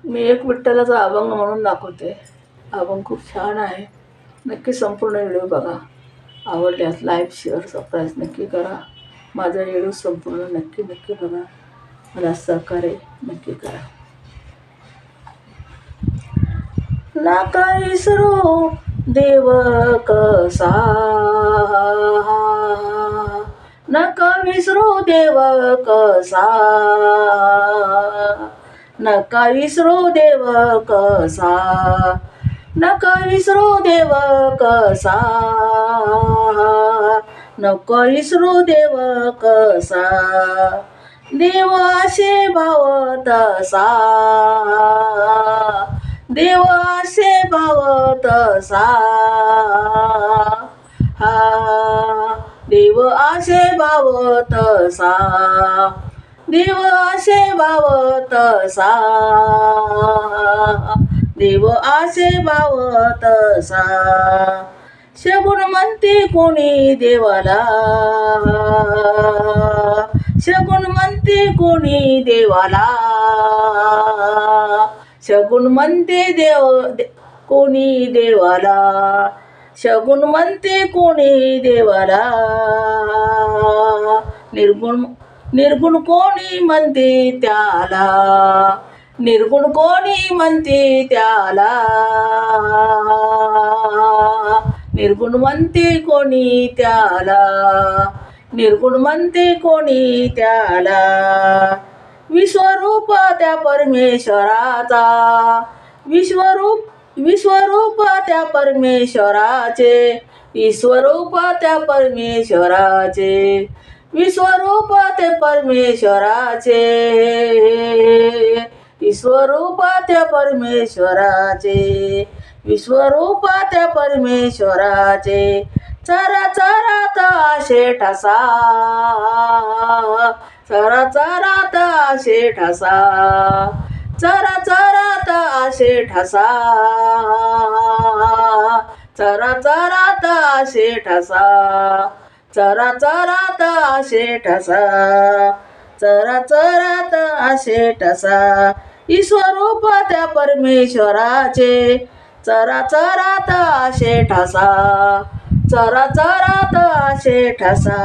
मी एक विठ्ठलाचा अभंग म्हणून दाखवते. अभंग खूप छान आहे. नक्की संपूर्ण व्हिडिओ बघा. आवडल्यास लाईक शेअर सबस्क्राईब नक्की करा. माझा व्हिडिओ संपूर्ण नक्की नक्की बघा. मला सहकार्य नक्की करा. नका विसरू देव कसा, नका विसरू देव कसा, नका विसरू देव कसा, नका विसरू देव कसा, नका विसरू देव कसा, देव असे भाव तसा, देव असे भाव तसा, हा देव असे भाव तसा, देव असे भाव तसा, देव असे भाव तसा, शगुन म्हणते कोणी देवाला, शगुन म्हणते कोणी देवाला, शगुन म्हणते कोणी देवाला, शगुन म्हणते कोणी देवाला, निर्गुण कोणी म्हणते त्याला, निर्गुण कोणी म्हणते त्याला, निर्गुण म्हणते कोणी त्याला, निर्गुण म्हणते कोणी त्याला, विश्वरूप त्या परमेश्वराचा, विश्वरूप त्या परमेश्वराचे, विश्वरूप त्या परमेश्वराचे, विश्वरूप ते परमेश्वराचे, विश्वरूप त्या परमेश्वराचे, विश्वरूप त्या परमेश्वराचे, चरा चरात असे ठसा, चरा चरात असे ठसा, चरा चरात असे ठसा, चरा चरात असे ठसा, चरा चरात असे ठसा, चरा चरात असे ठसा, ईश्वरूप त्या परमेश्वराचे, चरा चरात असे ठसा, चरा चरात असे ठसा,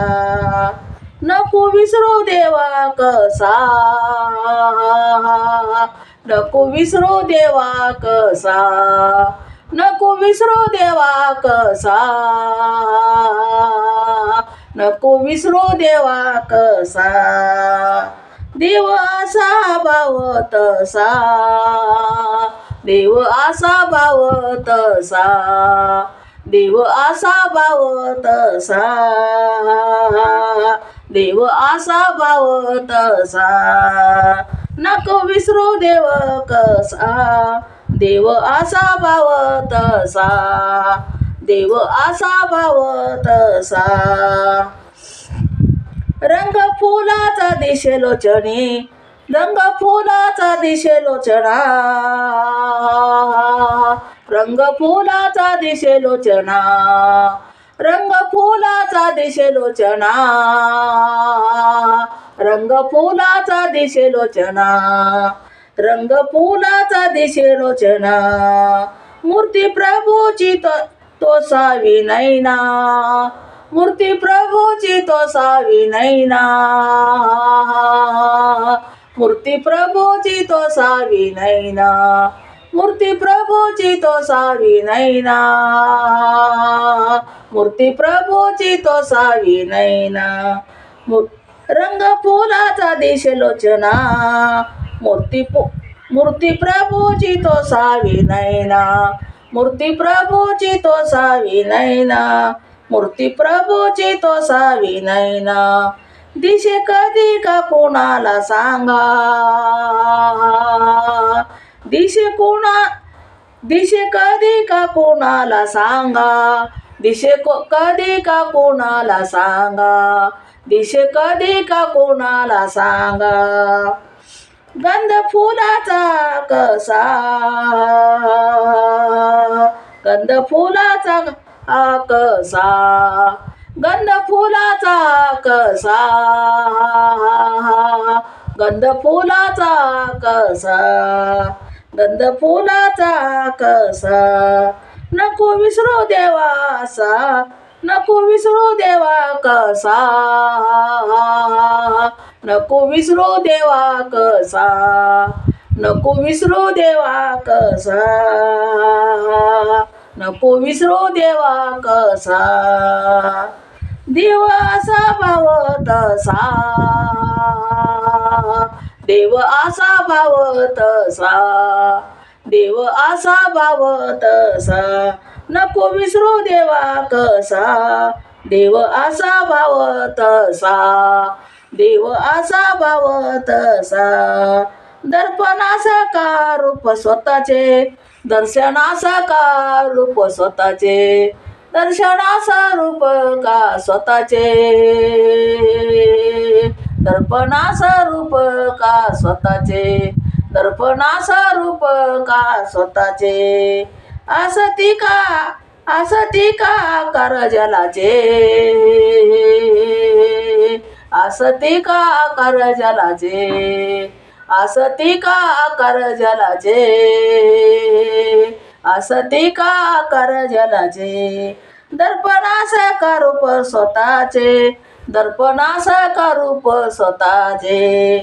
नको विसरू देवा कसा, नको विसरू देवा कसा, नको विसरू देवा कसा, नको विसरू देवा कसा, देव असा भाव तसा, देव असा भाव तसा, देव असा भाव तसा, देव असा भाव तसा, नको विसरू देव कसा, देव असा भाव तसा, देव असा भाव तसा, रंग फुलाचा दिशे लोचणी, रंग फुलाचा दिशे लोचना, रंग फुलाचा दिशे लोचना, रंग फुलाचा दिशे लोचना, रंग फुलाचा दिशे लोचना, रंग फुलाचा दिशे लोचना, मूर्ती प्रभूची तो सावी नैना, मूर्ती प्रभूची तो सावी नैना, मूर्ती प्रभूची तो सावी नैना, मूर्ती प्रभूची तो सावी नैना, मूर्ती प्रभूची तो सावी नैना, रंग फुलाचा दिशे लोचना, मूर्ती प्रभूची तो सावी नैना, मूर्ती प्रभूची तो सावी नैना, मूर्ती प्रभूची तो सावी नैना, दिशे कधी का कोणाला सांगा, दिशे कधी का कोणाला सांगा, दिशे कधी का कोणाला सांगा, दिशे कधी का कोणाला सांगा, गंध फुलाचा कसा, गंध फुलाचा कसा, गंध फुलाचा कसा, गंध फुलाचा कसा, गंध फुलाचा कसा नको विसरू देवा असा नको विसरू देवा कसा नको विसरू देवा कसा नको विसरू देवा कसा नको विसरू देवा कसा देव असा भाव तसा देव असा भाव तसा देव असा भाव तसा नको विसरू देवा कसा देव असा भाव तसा देव असा भाव तसा दर्पणासा का रूप स्वतःचे दर्शनासा का रूप स्वतःचे दर्शनासा रूप का स्वतःचे दर्पणासा रूप का स्वतःचे दर्पणासा रूप का स्वतःचे असती का कर जलाचे असती का कर जलाचे असती का कर जलाचे असती का कर जलाचे दर्पणास का रूप स्वतःचे दर्पणास का रूप स्वतःचे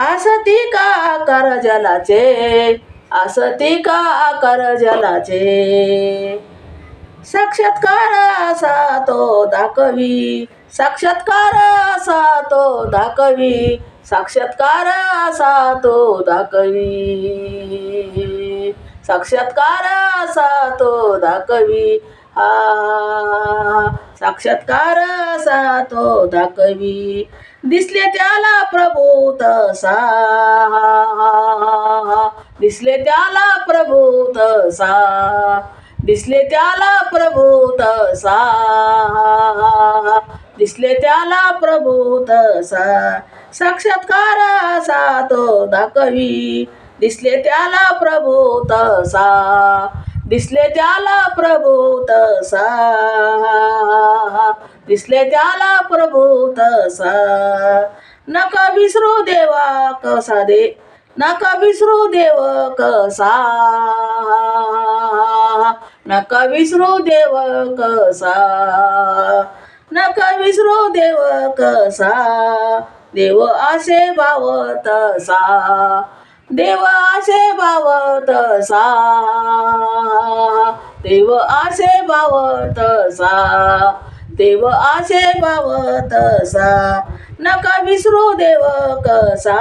असती का कर जलाचे असती का कर जलाचे साक्षात्कार असा तो दाखवी साक्षात्कार असा तो दाखवी साक्षात्कार असा तो दाखवी साक्षात्कार असा तो दाखवी साक्षात्कार असा तो दाखवी दिसले त्याला प्रभू तसा दिसले त्याला प्रभू तसा दिसले त्याला प्रभू तसा दिसले त्याला प्रभू तसा साक्षात्कार असा तो दाखवी दिसले त्याला प्रभू तसा दिसले त्याला प्रभू तसा दिसले त्याला प्रभू तसा नका विसरू देवा कसा दे नका विसरू देव कसा नका विसरू देव कसा नका विसरू देव कसा देव असे भाव तसा देव असे भाव तसा देव असे भाव तसा देव असे भाव तसा नका विसरू देव कसा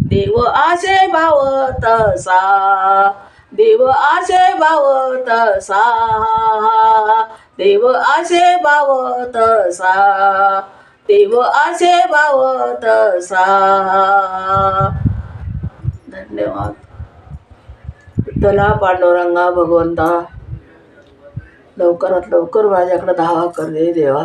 देव असे भाव तसा देव असे भाव तसा देव असे भाव तसा देव असे भाव तसा धन्यवाद. विठ्ठला पांडुरंगा भगवंता लवकरात लवकर माझ्याकडे धावा कर रे देवा.